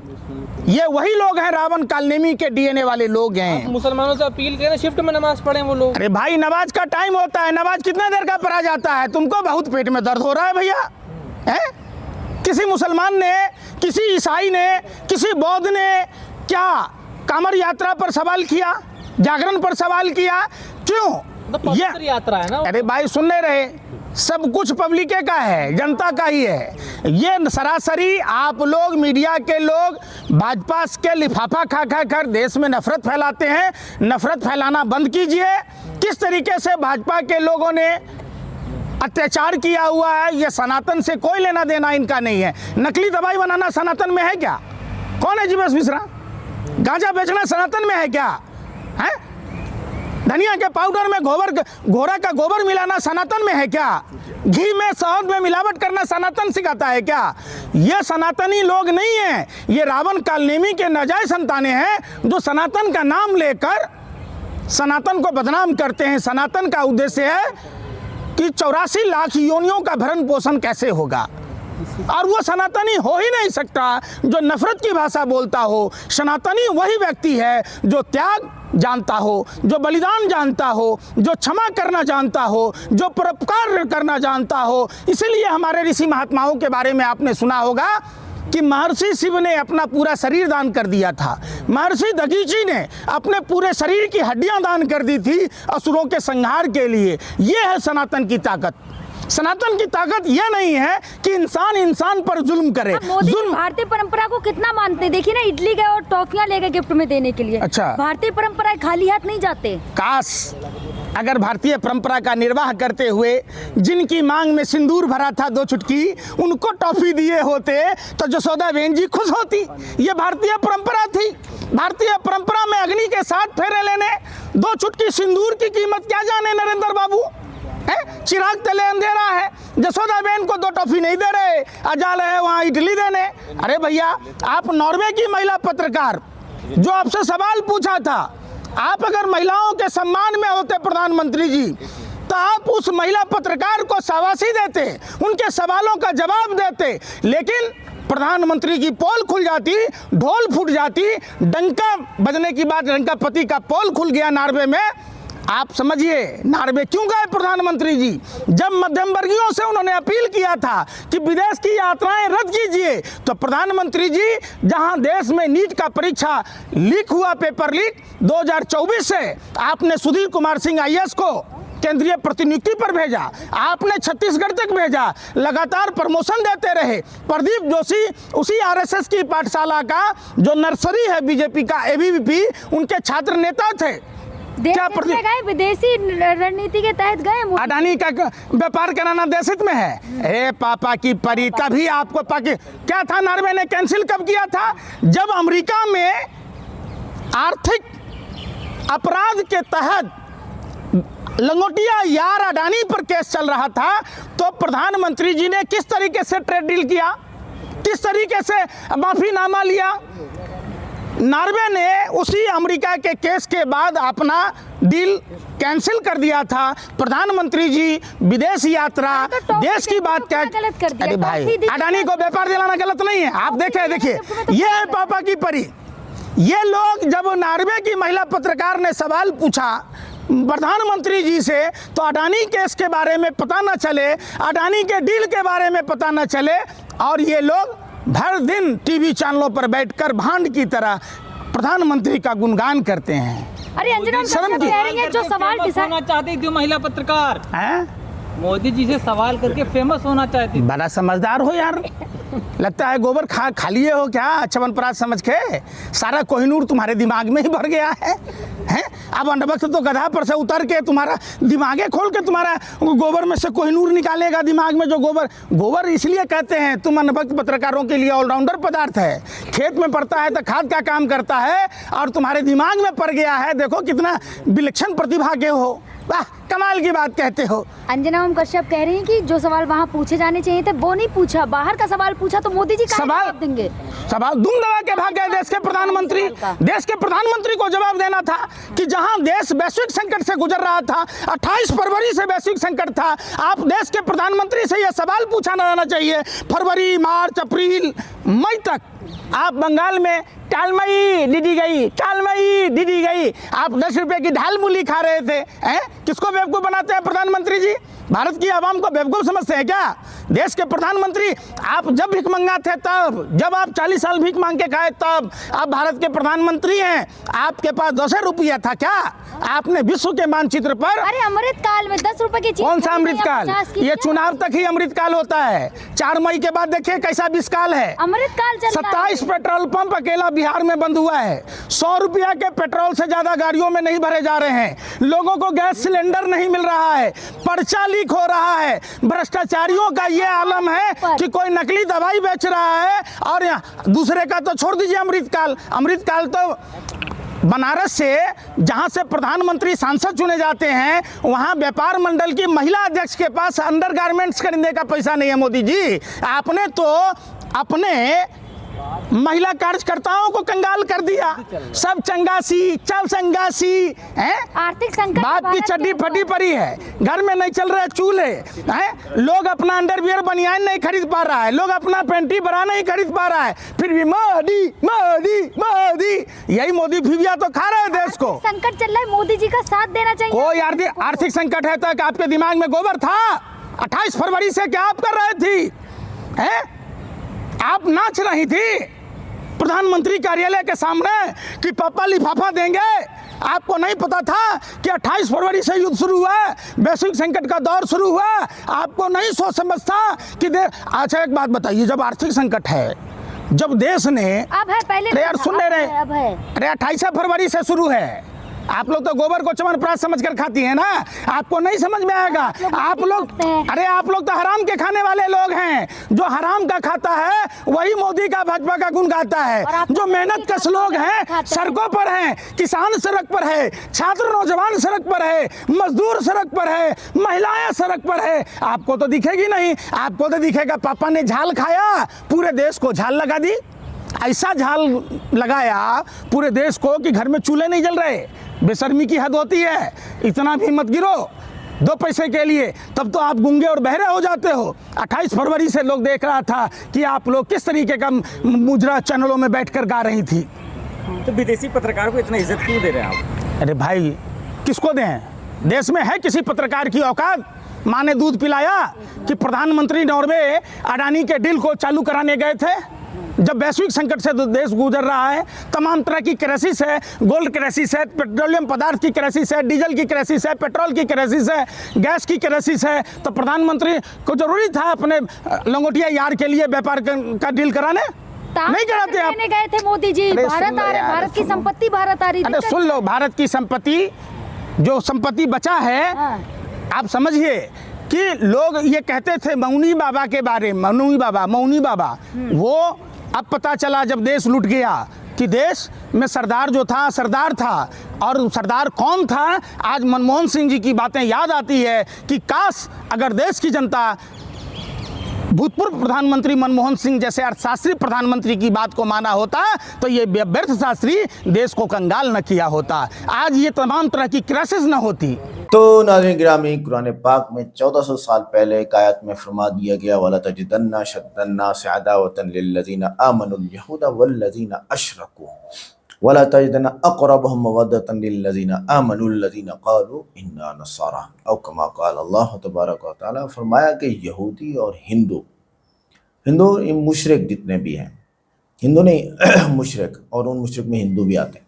Speaker 6: ये वही लोग हैं, रावण कालनेमी के डीएनए वाले लोग हैं।
Speaker 5: मुसलमानों से अपील करें शिफ्ट में नमाज पढ़ें वो लोग।
Speaker 6: अरे भाई, नमाज का टाइम होता है, नमाज कितने देर का पढ़ा जाता है? तुमको बहुत पेट में दर्द हो रहा है भैया, हैं? किसी मुसलमान ने, किसी ईसाई ने, किसी बौद्ध ने क्या कांवड़ यात्रा पर सवाल किया, जागरण पर सवाल किया? क्यों?
Speaker 5: पवित्र यात्रा है ना।
Speaker 6: अरे भाई, सुन नहीं रहे? सब कुछ पब्लिक का है, जनता का ही है। ये सरासरी आप लोग, मीडिया के लोग भाजपा के लिफाफा खा खा कर देश में नफरत फैलाते हैं। नफरत फैलाना बंद कीजिए। किस तरीके से भाजपा के लोगों ने अत्याचार किया हुआ है, ये सनातन से कोई लेना देना इनका नहीं है। नकली दवाई बनाना सनातन में है क्या? कौन है जीवेश मिश्रा? गांजा बेचना सनातन में है क्या? है? धनिया के पाउडर में घोड़ा का गोबर मिलाना सनातन में है क्या? घी में, शहद में मिलावट करना सनातन सिखाता है क्या? ये सनातनी लोग नहीं हैं। ये रावण कालनेमी के नाजायज संतानें हैं जो सनातन का नाम लेकर सनातन को बदनाम करते हैं। सनातन का उद्देश्य है कि 84 लाख योनियों का भरण पोषण कैसे होगा, और वो सनातनी हो ही नहीं सकता जो नफरत की भाषा बोलता हो। सनातनी वही व्यक्ति है जो त्याग जानता हो, जो बलिदान जानता हो, जो क्षमा करना जानता हो, जो परोपकार करना जानता हो। इसीलिए हमारे ऋषि महात्माओं के बारे में आपने सुना होगा कि महर्षि शिव ने अपना पूरा शरीर दान कर दिया था। महर्षि दधीची ने अपने पूरे शरीर की हड्डियां दान कर दी थी असुरों के संहार के लिए। ये है सनातन की ताकत। सनातन की ताकत यह नहीं है कि इंसान इंसान पर जुल्म करे।
Speaker 7: मोदी भारतीय परंपरा को कितना मानते हैं? देखिए ना, इडली गए और टॉफियां ले गए गिफ्ट में देने के लिए।
Speaker 6: अच्छा,
Speaker 7: भारतीय परंपरा खाली हाथ नहीं जाते।
Speaker 6: काश अगर भारतीय परंपरा का निर्वाह करते हुए जिनकी मांग में सिंदूर भरा था 2 चुटकी, उनको टॉफी दिए होते तो जसोदा बहन जी खुश होती। ये भारतीय परंपरा थी। भारतीय परंपरा में अग्नि के 7 फेरे लेने, 2 चुटकी सिंदूर की कीमत क्या जाने नरेंद्र बाबू? चिराग तले अंधेरा है। जसोदा बहन को 2 टॉफी नहीं दे रहे, अजाल है वहाँ इडली देने। अरे भैया, आप नॉर्वे की महिला पत्रकार जो आपसे सवाल पूछा था, आप अगर महिलाओं के सम्मान में होते प्रधानमंत्री जी, तो आप उस महिला पत्रकार को शाबाशी देते, उनके सवालों का जवाब देते। लेकिन प्रधानमंत्री की पोल खुल जाती, ढोल फूट जाती, डंका बजने की बात, डंका पति का पोल खुल गया नॉर्वे में। आप समझिए नॉर्वे क्यों गए प्रधानमंत्री जी? जब मध्यम वर्गीयों से उन्होंने अपील किया था कि विदेश की यात्राएं रद्द कीजिए, तो प्रधानमंत्री जी जहां देश में नीट का परीक्षा लीक हुआ, पेपर लीक 2024 से, आपने सुधीर कुमार सिंह आईएएस को केंद्रीय प्रतिनियुक्ति पर भेजा, आपने छत्तीसगढ़ तक भेजा, लगातार प्रमोशन देते रहे। प्रदीप जोशी उसी आरएसएस की पाठशाला का जो नर्सरी है बीजेपी का एबीवीपी, उनके छात्र नेता थे। क्या
Speaker 7: गए विदेशी रणनीति के तहत गए?
Speaker 6: अडानी का व्यापार कराना देश हित में है। ए पापा की परी, तभी आपको क्या था? नॉर्वे ने कैंसिल कब किया था? जब अमेरिका में आर्थिक अपराध के तहत लंगोटिया यार अडानी पर केस चल रहा था, तो प्रधानमंत्री जी ने किस तरीके से ट्रेड डील किया, किस तरीके से माफीनामा लिया? नॉर्वे ने उसी अमेरिका के केस के बाद अपना डील कैंसिल कर दिया था। प्रधानमंत्री जी विदेश यात्रा, देश की बात क्या
Speaker 7: गलत कर दिया?
Speaker 6: अरे भाई, अडानी को व्यापार दिलाना गलत नहीं है। आप देखिए, ये है पापा की परी। ये लोग, जब नॉर्वे की महिला पत्रकार ने सवाल पूछा प्रधानमंत्री जी से, तो अडानी केस के बारे में पता न चले, अडानी के डील के बारे में पता न चले, और ये लोग भर दिन टीवी चैनलों पर बैठकर भांड की तरह प्रधानमंत्री का गुणगान करते हैं।
Speaker 7: अरे अंजना,
Speaker 6: शर्म की
Speaker 7: जो सवाल
Speaker 5: होना चाहती थी महिला पत्रकार,
Speaker 6: हैं?
Speaker 5: मोदी जी से सवाल करके फेमस होना चाहती।
Speaker 6: बड़ा समझदार हो यार। लगता है गोबर खा लिए हो क्या च्यवनप्राश समझ के? सारा कोहिनूर तुम्हारे दिमाग में ही भर गया है हैं? अब अंडवक्त तो गधा पर से उतर के तुम्हारा दिमागे खोल के तुम्हारा गोबर में से कोहिनूर निकालेगा दिमाग में। जो गोबर इसलिए कहते हैं, तुम अनभक्त पत्रकारों के लिए ऑलराउंडर पदार्थ है। खेत में पड़ता है तो खाद का काम करता है, और तुम्हारे दिमाग में पड़ गया है। देखो कितना विलक्षण प्रतिभा के हो, वाह कमाल की बात कहते हो।
Speaker 7: अंजना ओम कश्यप कह रही हैं कि जो सवाल वहाँ पूछे जाने चाहिए थे वो नहीं पूछा, बाहर का सवाल पूछा तो मोदी जी
Speaker 6: सवाल
Speaker 7: जवाब देंगे।
Speaker 6: सवाल दुम दबा के भाग गए देश के प्रधानमंत्री। देश के प्रधानमंत्री को जवाब देना था कि जहां देश वैश्विक संकट से गुजर रहा था, 28 फरवरी से वैश्विक संकट था, आप देश के प्रधानमंत्री से यह सवाल पूछा जाना चाहिए। फरवरी, मार्च, अप्रैल, मई तक आप बंगाल में टालमई दीदी गई, टालमई दीदी गई, आप 10 रुपए की ढाल मूली खा रहे थे। हैं? किसको बेवकूफ बनाते हैं प्रधानमंत्री जी? भारत की आवाम को बेवकूफ समझते हैं क्या? देश के प्रधानमंत्री आप जब भीख मंगा थे तब, जब आप 40 साल भीख मांग के खाए तब, आप भारत के प्रधानमंत्री हैं। आपके पास 10 रुपया था क्या? आपने विश्व के मानचित्र पर,
Speaker 7: अरे अमृतकाल में 10 रुपए की चीज
Speaker 6: कौन सा अमृतकाल? ये चुनाव तक ही अमृतकाल होता है। 4 मई के बाद देखिए कैसा विषकाल है।
Speaker 7: अमृतकाल चल रहा है।
Speaker 6: 27 पेट्रोल पंप अकेला बिहार में बंद हुआ है। 100 रुपया के पेट्रोल से ज्यादा गाड़ियों में नहीं भरे जा रहे हैं। लोगों को गैस सिलेंडर नहीं मिल रहा है, पर्चा लीक हो रहा है। भ्रष्टाचारियों का ये आलम है कि कोई नकली दवाई बेच रहा है, और दूसरे का तो छोड़ दीजिए अमृतकाल। अमृतकाल तो बनारस से, जहां से प्रधानमंत्री सांसद चुने जाते हैं, वहां व्यापार मंडल की महिला अध्यक्ष के पास अंडरगारमेंट्स खरीदने का पैसा नहीं है। मोदी जी, आपने तो अपने महिला कार्यकर्ताओं को कंगाल कर दिया। सब चंगासी, चल संगासी हैं?
Speaker 7: आर्थिक संकट
Speaker 6: बाप की चड्डी फटी पड़ी है, घर में नहीं चल रहे चूल्हे हैं। लोग अपना अंडरवियर बनियान नहीं खरीद पा रहा है, लोग अपना पैंटी बरा नहीं खरीद पा रहा है, फिर भी मोदी मोदी मोदी, यही मोदी भीविया तो खा रहे हैं देश को।
Speaker 7: संकट चल रहा है, मोदी जी का साथ देना चाहिए।
Speaker 6: कोई आर्थिक संकट है तक आपके दिमाग में गोबर था? 28 फरवरी से क्या आप कर रहे थी? हैं? आप नाच रही थी प्रधानमंत्री कार्यालय के सामने कि पापा लिफाफा देंगे। आपको नहीं पता था कि 28 फरवरी से युद्ध शुरू हुआ, वैश्विक संकट का दौर शुरू हुआ? आपको नहीं सोच समझता कि अच्छा एक बात बताइए, जब आर्थिक संकट है, जब देश ने,
Speaker 7: अब है, पहले
Speaker 6: अरे यार सुन ले रहे,
Speaker 7: अब है।
Speaker 6: अरे 28 फरवरी से शुरू है। आप लोग तो गोबर को च्यवनप्राश समझ कर खाती हैं ना, आपको नहीं समझ में आएगा। आप लोग, अरे आप लोग तो हराम के खाने वाले लोग हैं। जो हराम का खाता है वही मोदी का, भाजपा का गुण गाता है। जो मेहनत कश लोग हैं सड़कों पर हैं, किसान सड़क पर है, छात्र नौजवान सड़क पर है, मजदूर सड़क पर है, महिलाएं सड़क पर है, आपको तो दिखेगी नहीं। आपको तो दिखेगा पापा ने झाल खाया, पूरे देश को झाल लगा दी। ऐसा झाल लगाया पूरे देश को कि घर में चूल्हे नहीं जल रहे। बेशर्मी की हद होती है। इतना भी मत गिरो 2 पैसे के लिए, तब तो आप गूंगे और बहरे हो जाते हो। 28 फरवरी से लोग देख रहा था कि आप लोग किस तरीके का मुजरा चैनलों में बैठकर गा रही थी।
Speaker 8: तो विदेशी पत्रकार को इतना इज्जत क्यों दे रहे हैं आप?
Speaker 6: अरे भाई किसको दें? देश में है किसी पत्रकार की औकात? माँ ने दूध पिलाया कि प्रधानमंत्री नॉर्वे अडानी के डील को चालू कराने गए थे जब वैश्विक संकट से देश गुजर रहा है। तमाम तरह की क्राइसिस है, गोल्ड क्राइसिस है, पेट्रोलियम पदार्थ की क्राइसिस है, डीजल की क्राइसिस है, पेट्रोल की क्राइसिस है, गैस की क्राइसिस है। तो प्रधानमंत्री को जरूरी था अपने लंगोटिया यार के लिए व्यापार का डील कराने? नहीं कराते आप।
Speaker 7: गए थे मोदी जी, भारत आ रहे, भारत की संपत्ति भारत आ रही थी।
Speaker 6: अरे सुन लो, भारत की संपत्ति, जो संपत्ति बचा है, आप समझिए कि लोग ये कहते थे मौनी बाबा के बारे में, मौनी बाबा, वो अब पता चला जब देश लूट गया कि देश में सरदार जो था सरदार था। और सरदार कौन था? आज मनमोहन सिंह जी की बातें याद आती है कि काश अगर देश की जनता भूतपूर्व प्रधानमंत्री मनमोहन सिंह जैसे अर्थशास्त्री प्रधानमंत्री की बात को माना होता तो ये व्यर्थ शास्त्री देश को कंगाल न किया होता, आज ये तमाम तरह की क्राइसिस न होती।
Speaker 1: तो नाज़रीन गिरामी, कुरान पाक में 1400 साल पहले एक आयत में फरमा दिया गया, वला तजिदन्ना शद्दन्नास अदावतन लिल्लज़ीना आमनुल यहूदा वल्लज़ीना अशरकू वला तजिदन्ना अक़रबहुम मवद्दतन लिल्लज़ीना आमनुल्लज़ीना क़ालू इन्ना नसारा औ कमा क़ाल अल्लाह तबारक व तआला। फरमाया कि यहूदी और हिंदू मुशरिक जितने भी हैं, हिंदू नहीं मुशरिक, और उन मुशरिक में हिंदू भी आते हैं,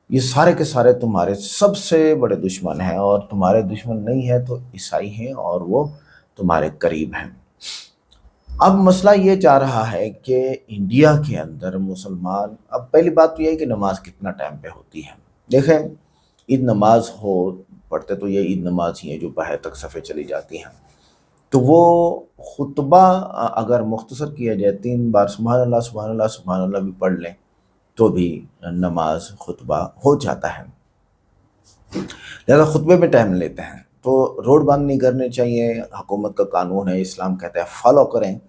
Speaker 1: ये सारे के सारे तुम्हारे सबसे बड़े दुश्मन हैं। और तुम्हारे दुश्मन नहीं है तो ईसाई हैं, और वो तुम्हारे करीब हैं। अब मसला ये चाह रहा है कि इंडिया के अंदर मुसलमान, अब पहली बात तो ये है कि नमाज कितना टाइम पे होती है। देखें, ईद नमाज हो पढ़ते तो ये ईद नमाज ही है जो बाहर तक सफ़े चली जाती हैं, तो वो खुतबा अगर मुख्तसर किया जाए 3 बार सुबहान अल्लाह सुबहान अल्लाह सुबहान अल्लाह भी पढ़ लें तो भी नमाज खुतबा हो जाता है। लिहाजा खुतबे में टाइम लेते हैं, तो रोड बंद नहीं करने चाहिए, हुकूमत का कानून है, इस्लाम कहता है फॉलो करें,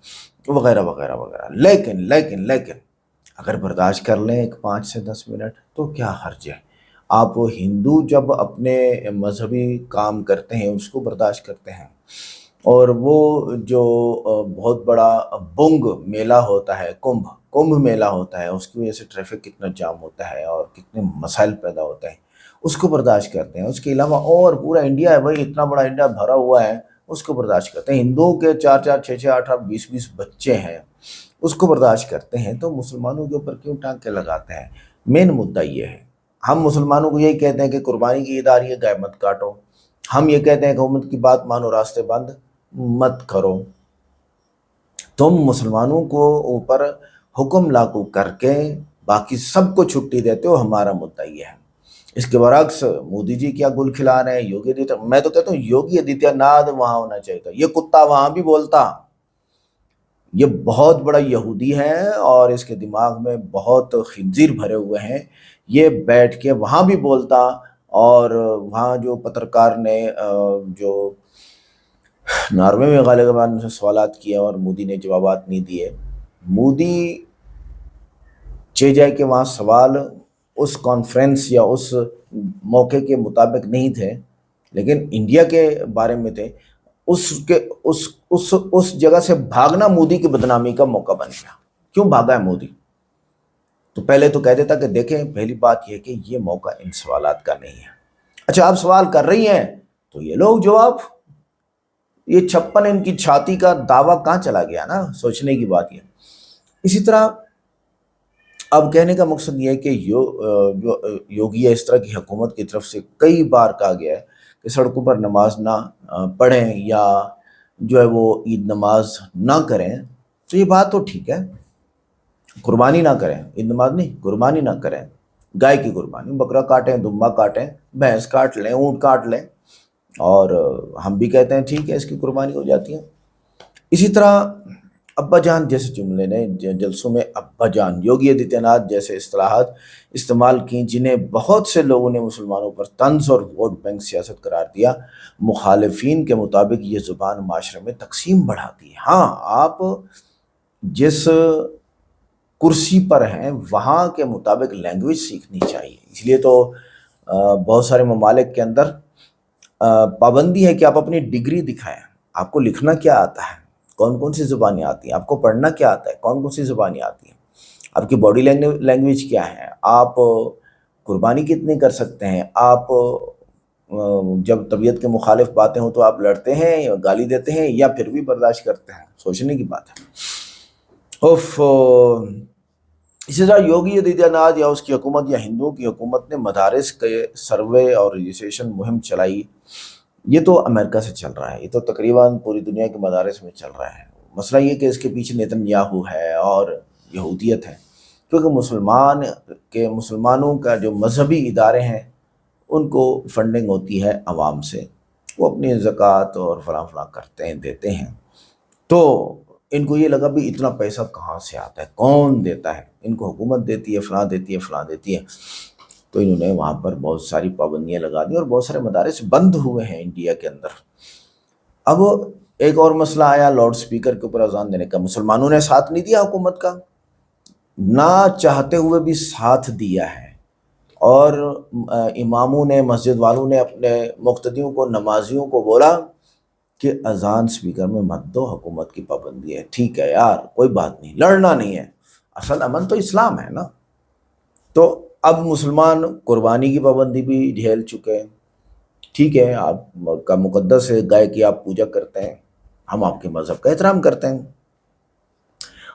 Speaker 1: वगैरह वगैरह वगैरह। लेकिन लेकिन लेकिन अगर बर्दाश्त कर लें एक 5 से 10 मिनट तो क्या हर्ज है। आप हिंदू जब अपने मजहबी काम करते हैं उसको बर्दाश्त करते हैं, और वो जो बहुत बड़ा बुंग मेला होता है, कुंभ मेला होता है, उसकी वजह से ट्रैफिक कितना जाम होता है और कितने मसाइल पैदा होते हैं, उसको बर्दाश्त करते हैं। उसके अलावा और पूरा इंडिया है भाई, इतना बड़ा इंडिया भरा हुआ है, उसको बर्दाश्त करते हैं। हिंदुओं के 4-4, 6-6, 8-8, 20-20 बच्चे हैं, उसको बर्दाश्त करते हैं, तो मुसलमानों के ऊपर क्यों टांके लगाते हैं। मेन मुद्दा ये है, हम मुसलमानों को यही कहते हैं कि कुर्बानी की ईद आ रही है, गाय मत काटो। हम ये कहते हैं कि हुकूमत की बात मानो, रास्ते बंद मत करो। तुम मुसलमानों को ऊपर हुक्म लागू करके बाकी सबको छुट्टी देते हो, हमारा मुद्दा ये है। इसके बरक्स मोदी जी क्या गुल खिला रहे हैं, योगी आदित्य, मैं तो कहता हूँ योगी आदित्यनाथ वहां होना चाहिए था। ये कुत्ता वहां भी बोलता, ये बहुत बड़ा यहूदी है और इसके दिमाग में बहुत खिंजीर भरे हुए हैं, ये बैठ के वहां भी बोलता। और वहाँ जो पत्रकार ने जो नॉर्वे में गालिबान उनसे सवालात किए और मोदी ने जवाबात नहीं दिए। मोदी चे जाए कि वहाँ सवाल उस कॉन्फ्रेंस या उस मौके के मुताबिक नहीं थे, लेकिन इंडिया के बारे में थे। उस जगह से भागना मोदी की बदनामी का मौका बन गया। क्यों भागा है मोदी? तो पहले तो कह देता कि देखें, पहली बात यह कि ये मौका इन सवालात का नहीं है। अच्छा, आप सवाल कर रही हैं तो ये लोग जवाब, ये 56 इनकी छाती का दावा कहाँ चला गया ना, सोचने की बात है। इसी तरह अब कहने का मकसद ये है कि जो योगी या इस तरह की हुकूमत की तरफ से कई बार कहा गया है कि सड़कों पर नमाज ना पढ़ें या जो है वो ईद नमाज ना करें, तो ये बात तो ठीक है, कुर्बानी ना करें, ईद नमाज नहीं कुर्बानी ना करें। गाय की कुर्बानी, बकरा काटें, दुम्बा काटें, भैंस काट लें, ऊँट काट लें, और हम भी कहते हैं ठीक है, इसकी कुर्बानी हो जाती है। इसी तरह अब्बा जान जैसे जुमले ने जलसों में अब्बा जान, योगी आदित्यनाथ जैसे इस्तिलाहात इस्तेमाल की, जिन्हें बहुत से लोगों ने मुसलमानों पर तंज और वोट बैंक सियासत करार दिया। मुखालिफिन के मुताबिक ये ज़ुबान माशरे में तकसीम बढ़ाती है। हाँ, आप जिस कुर्सी पर हैं वहाँ के मुताबिक लैंग्वेज सीखनी चाहिए। इसलिए तो बहुत सारे ममालिक के अंदर पाबंदी है कि आप अपनी डिग्री दिखाएं, आपको लिखना क्या आता है, कौन कौन सी ज़ुबानें आती हैं, आपको पढ़ना क्या आता है, कौन कौन सी ज़ुबानें आती हैं, आपकी बॉडी लैंग्वेज क्या है, आप कुर्बानी कितनी कर सकते हैं, आप जब तबीयत के मुखालिफ बातें हों तो आप लड़ते हैं या गाली देते हैं या फिर भी बर्दाश्त करते हैं, सोचने की बात है। इसी तरह योगी आदित्यनाथ या उसकी हुकूमत या हिंदुओं की हुकूमत ने मदारिस के सर्वे और रजिस्ट्रेशन मुहिम चलाई। ये तो अमेरिका से चल रहा है, ये तो तकरीबन पूरी दुनिया के मदारिस में चल रहा है। मसला ये कि इसके पीछे नेतन्याहू है और यहूदियत है, क्योंकि मुसलमानों का जो मजहबी इदारे हैं उनको फंडिंग होती है आवाम से, वो अपनी ज़कात और फलां करते हैं, देते हैं। तो इनको ये लगा भी इतना पैसा कहाँ से आता है, कौन देता है, इनको हुकूमत देती है, फलां देती है। तो इन्होंने वहाँ पर बहुत सारी पाबंदियाँ लगा दी और बहुत सारे मदारिस बंद हुए हैं इंडिया के अंदर। अब एक और मसला आया लाउड स्पीकर के ऊपर अजान देने का। मुसलमानों ने साथ नहीं दिया हुकूमत का, ना चाहते हुए भी साथ दिया है, और इमामों ने, मस्जिद वालों ने अपने मुक्तदियों को, नमाजियों को बोला कि अजान स्पीकर में मत दो, हुकूमत की पाबंदी है। ठीक है यार, कोई बात नहीं, लड़ना नहीं है, असल अमन तो इस्लाम है ना। तो अब मुसलमान कुर्बानी की पाबंदी भी झेल चुके हैं। ठीक है, आपका मुकद्दस है, गाय की आप पूजा करते हैं, हम आपके मज़हब का एहतराम करते हैं।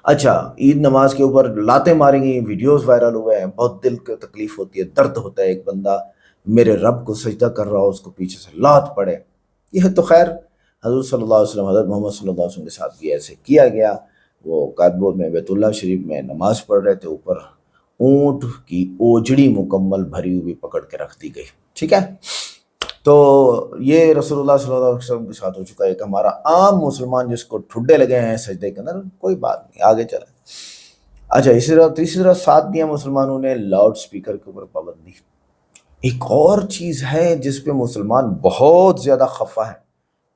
Speaker 1: अच्छा, ईद नमाज के ऊपर लातें मारेंगे, वीडियोस वायरल हुए हैं, बहुत दिल को तकलीफ होती है, दर्द होता है। एक बंदा मेरे रब को सजदा कर रहा हो, उसको पीछे से लात पड़े। यह तो खैर हज़रत सल्लल्लाहु अलैहि वसल्लम, हज़रत मोहम्मद सल्लल्लाहु अलैहि वसल्लम के साथ भी ऐसे किया गया। वो काबा में बैतुल्लाह शरीफ में नमाज पढ़ रहे थे, ऊपर ऊंट की ओजड़ी मुकम्मल भरी हुई पकड़ के रख दी गई। ठीक है, तो ये रसूलुल्लाह सल्लल्लाहु अलैहि वसल्लम के साथ हो चुका है। एक हमारा आम मुसलमान जिसको ठुड्डे लगे हैं सजदे के अंदर, कोई बात नहीं, आगे चले। अच्छा, इसी तरह तीसरी तरह साथ दिया मुसलमानों ने लाउड स्पीकर के ऊपर पाबंदी। एक और चीज़ है जिस पे मुसलमान बहुत ज़्यादा खफा है,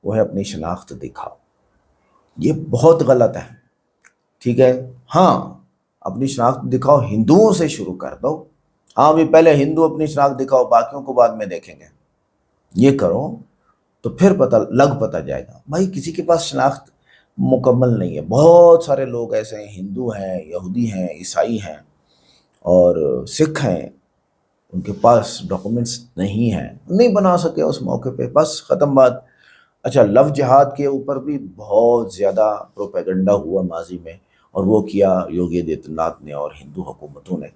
Speaker 1: वो है अपनी शनाख्त दिखाओ। ये बहुत गलत है। ठीक है, हाँ, अपनी शनाख्त दिखाओ, हिंदुओं से शुरू कर दो। हाँ भी, पहले हिंदू अपनी शनाख्त दिखाओ, बाकियों को बाद में देखेंगे। ये करो तो फिर पता जाएगा। भाई किसी के पास शनाख्त मुकम्मल नहीं है। बहुत सारे लोग ऐसे हैं, हिंदू हैं, यहूदी हैं, ईसाई हैं और सिख हैं, उनके पास डॉक्यूमेंट्स नहीं हैं, नहीं बना सके उस मौके पे, बस ख़त्म बात। अच्छा, लव जिहाद के ऊपर भी बहुत ज़्यादा प्रोपेगेंडा हुआ माजी में, और वो किया योगी आदित्यनाथ ने और हिंदू हुकूमतों ने।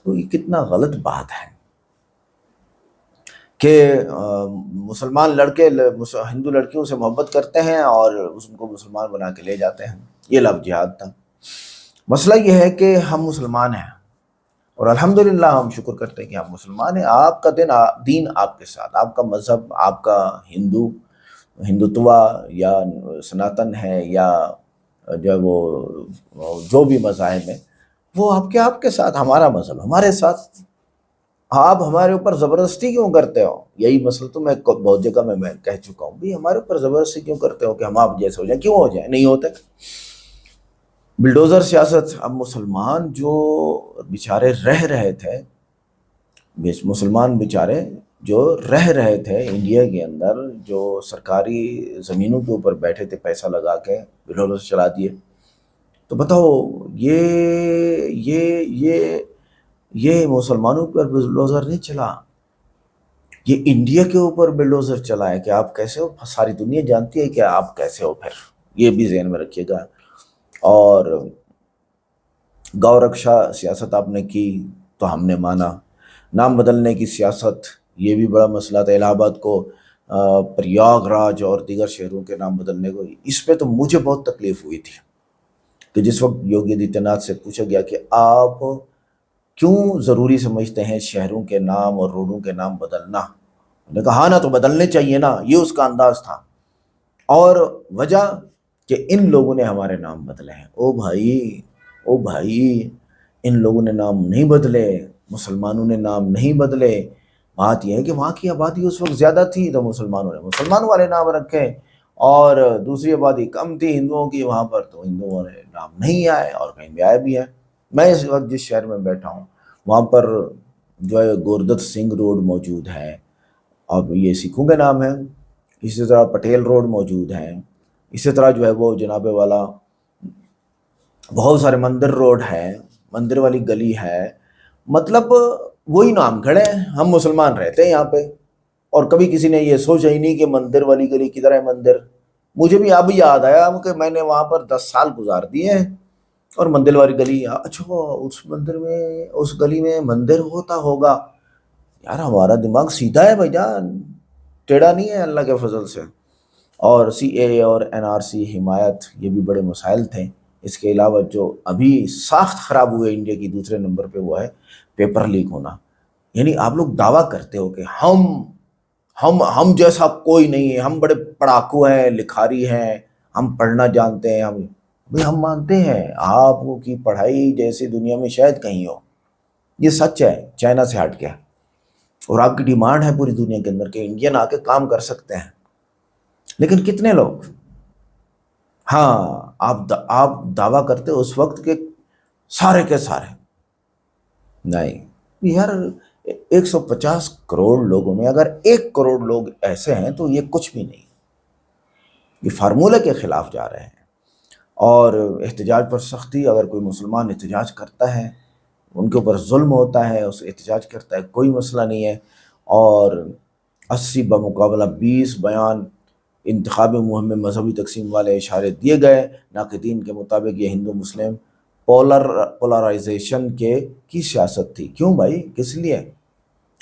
Speaker 1: तो ये कितना गलत बात है कि मुसलमान लड़के हिंदू लड़कियों से मोहब्बत करते हैं और उनको मुसलमान बना के ले जाते हैं। ये लव जिहाद था। मसला ये है कि हम मुसलमान हैं और अल्हम्दुलिल्लाह हम शुक्र करते हैं कि आप मुसलमान हैं। आपका दीन आपके साथ, आपका मज़हब, आपका हिंदुत्व या सनातन है या जो वो जो भी मज़ाहिब है, वो आपके साथ, हमारा मज़हब हमारे साथ। आप हमारे ऊपर ज़बरदस्ती क्यों करते हो? यही मसला तो मैं बहुत जगह मैं कह चुका हूँ, भाई हमारे ऊपर ज़बरदस्ती क्यों करते हो कि हम आप जैसे हो जाए? क्यों हो जाए? नहीं होते। बिल्डोज़र सियासत। अब मुसलमान जो बेचारे रह रहे थे, मुसलमान बेचारे जो रह रहे थे इंडिया के अंदर, जो सरकारी ज़मीनों के ऊपर बैठे थे पैसा लगा के, बिल्डोज़र चला दिए। तो बताओ, ये मुसलमानों पर बिल्डोज़र नहीं चला, ये इंडिया के ऊपर बिल्डोज़र चला है। कि आप कैसे हो, सारी दुनिया जानती है कि आप कैसे हो। फिर ये भी ज़हन में रखिएगा। और गौ रक्षा सियासत आपने की तो हमने माना। नाम बदलने की सियासत, ये भी बड़ा मसला था। इलाहाबाद को प्रयागराज और दीगर शहरों के नाम बदलने को, इस पे तो मुझे बहुत तकलीफ़ हुई थी कि जिस वक्त योगी आदित्यनाथ से पूछा गया कि आप क्यों ज़रूरी समझते हैं शहरों के नाम और रोडों के नाम बदलना, उन्होंने कहा हाँ ना, तो बदलने चाहिए ना, ये उसका अंदाज़ था। और वजह कि इन लोगों ने हमारे नाम बदले हैं। ओ भाई, इन लोगों ने नाम नहीं बदले, मुसलमानों ने नाम नहीं बदले। बात यह है कि वहाँ की आबादी उस वक्त ज़्यादा थी तो मुसलमानों ने मुसलमान वाले नाम रखे, और दूसरी आबादी कम थी हिंदुओं की वहाँ पर, तो हिंदुओं ने नाम नहीं आए, और कहीं भी आए भी हैं। मैं इस वक्त जिस शहर में बैठा हूँ वहाँ पर जो है गुरदत्त सिंह रोड मौजूद है, अब ये सिखों के नाम है। इसी तरह पटेल रोड मौजूद है। इसी तरह जो है वो जनाबे वाला बहुत सारे मंदिर रोड है, मंदिर वाली गली है। मतलब वही नाम खड़े हैं, हम मुसलमान रहते हैं यहाँ पे, और कभी किसी ने ये सोचा ही नहीं कि मंदिर वाली गली किधर है मंदिर। मुझे भी अब याद आया कि मैंने वहाँ पर 10 साल गुजार दिए हैं, और मंदिर वाली गली, अच्छा उस मंदिर में, उस गली में मंदिर होता होगा। यार हमारा दिमाग सीधा है भाईजान, टेढ़ा नहीं है अल्लाह के फजल से। और CAA और NRC हिमायत, ये भी बड़े मसाइल थे। इसके अलावा जो अभी साख्त ख़राब हुए इंडिया की दूसरे नंबर पे, वो है पेपर लीक होना। यानी आप लोग दावा करते हो कि हम जैसा कोई नहीं है, हम बड़े पढ़ाकू हैं, लिखारी हैं, हम पढ़ना जानते हैं। हम मानते हैं आपकी पढ़ाई जैसी दुनिया में शायद कहीं हो, ये सच है, चाइना से हट के। और आपकी डिमांड है पूरी दुनिया के अंदर के इंडियन आके काम कर सकते हैं, लेकिन कितने लोग? हाँ, आप दावा करते हो उस वक्त के सारे के सारे नहीं। यार 150 करोड़ लोगों में अगर 1 करोड़ लोग ऐसे हैं तो ये कुछ भी नहीं, ये फार्मूले के खिलाफ जा रहे हैं। और एहतजाज पर सख्ती, अगर कोई मुसलमान एहतजाज करता है, उनके ऊपर जुल्म होता है, उस एहतजाज करता है, कोई मसला नहीं है। और 80 बमुकाबला 20 बयान इंतखाबी मुहिम में मजहबी तकसीम वाले इशारे दिए गए। नाक़दीन के मुताबिक ये हिंदू मुस्लिम पोलराइजेशन की सियासत थी। क्यों भाई, किस लिए?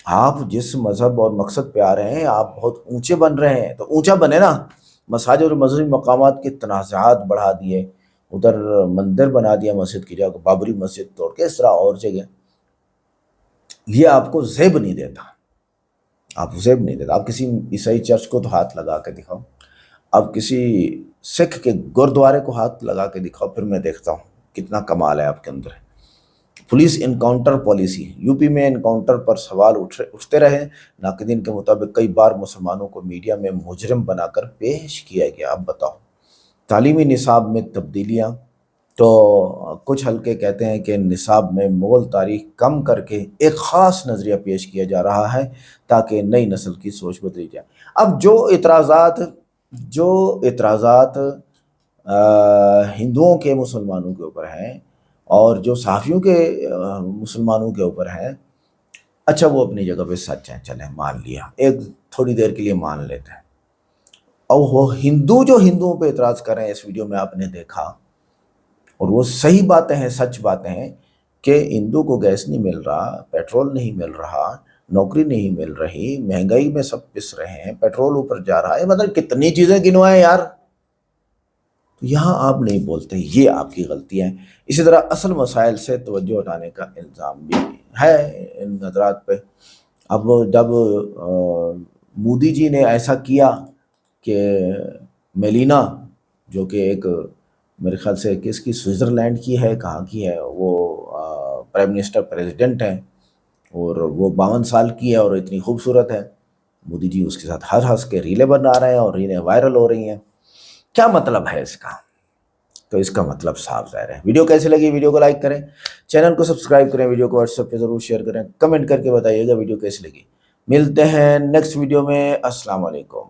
Speaker 1: आप जिस मज़हब और मकसद पे आ रहे हैं, आप बहुत ऊंचे बन रहे हैं तो ऊंचा बने ना। मसाजिद और मजहबी मकामात के तनाज़ात बढ़ा दिए, उधर मंदिर बना दिया मस्जिद की जगह, बाबरी मस्जिद तोड़ के, इस तरह और जगह। ये आपको ज़ेब नहीं देता, आप ज़ेब नहीं देता। आप किसी ईसाई चर्च को तो हाथ लगा के दिखाओ, आप किसी सिख के गुरुद्वारे को हाथ लगा के दिखाओ, फिर मैं देखता हूँ कितना कमाल है आपके अंदर। पुलिस इनकाउंटर पॉलिसी, यूपी में इनकाउंटर पर सवाल उठते रहे। नाक़दीन के मुताबिक कई बार मुसलमानों को मीडिया में मुजरिम बनाकर पेश किया गया। अब बताओ, तालीमी निसाब में तब्दीलियाँ, तो कुछ हल्के कहते हैं कि निसाब में मुग़ल तारीख़ कम करके एक ख़ास नज़रिया पेश किया जा रहा है ताकि नई नस्ल की सोच बदली जाए। अब जो इतराज़ात हिंदुओं के मुसलमानों के ऊपर हैं और जो सहाफ़ियों के मुसलमानों के ऊपर हैं, अच्छा वो अपनी जगह पे सच है, चलें मान लिया, एक थोड़ी देर के लिए मान लेते हैं। और वो जो हिंदुओं पे इतराज़ कर रहे हैं, इस वीडियो में आपने देखा, और वो सही बातें हैं, सच बातें हैं कि हिंदू को गैस नहीं मिल रहा, पेट्रोल नहीं मिल रहा, नौकरी नहीं मिल रही, महंगाई में सब पिस रहे हैं, पेट्रोल ऊपर जा रहा है, मतलब कितनी चीज़ें गिनवाएं यार। तो यहाँ आप नहीं बोलते, ये आपकी गलती है। इसी तरह असल मसाइल से तवज्जो हटाने का इल्ज़ाम भी है इन हज़रात पे। अब जब मोदी जी ने ऐसा किया कि मेलिना, जो कि एक मेरे ख्याल से किसकी, स्विट्ज़रलैंड की है, कहाँ की है वो, प्राइम मिनिस्टर प्रेसिडेंट है, और वो 52 साल की है और इतनी खूबसूरत है। मोदी जी उसके साथ हंस के रीलें बना रहे हैं और रीलें वायरल हो रही हैं। क्या मतलब है इसका? तो इसका मतलब साफ ज़ाहिर है। वीडियो कैसी लगी? वीडियो को लाइक करें, चैनल को सब्सक्राइब करें, वीडियो को व्हाट्सएप पे ज़रूर शेयर करें, कमेंट करके बताइएगा वीडियो कैसी लगी। मिलते हैं नेक्स्ट वीडियो में। अस्सलाम वालेकुम।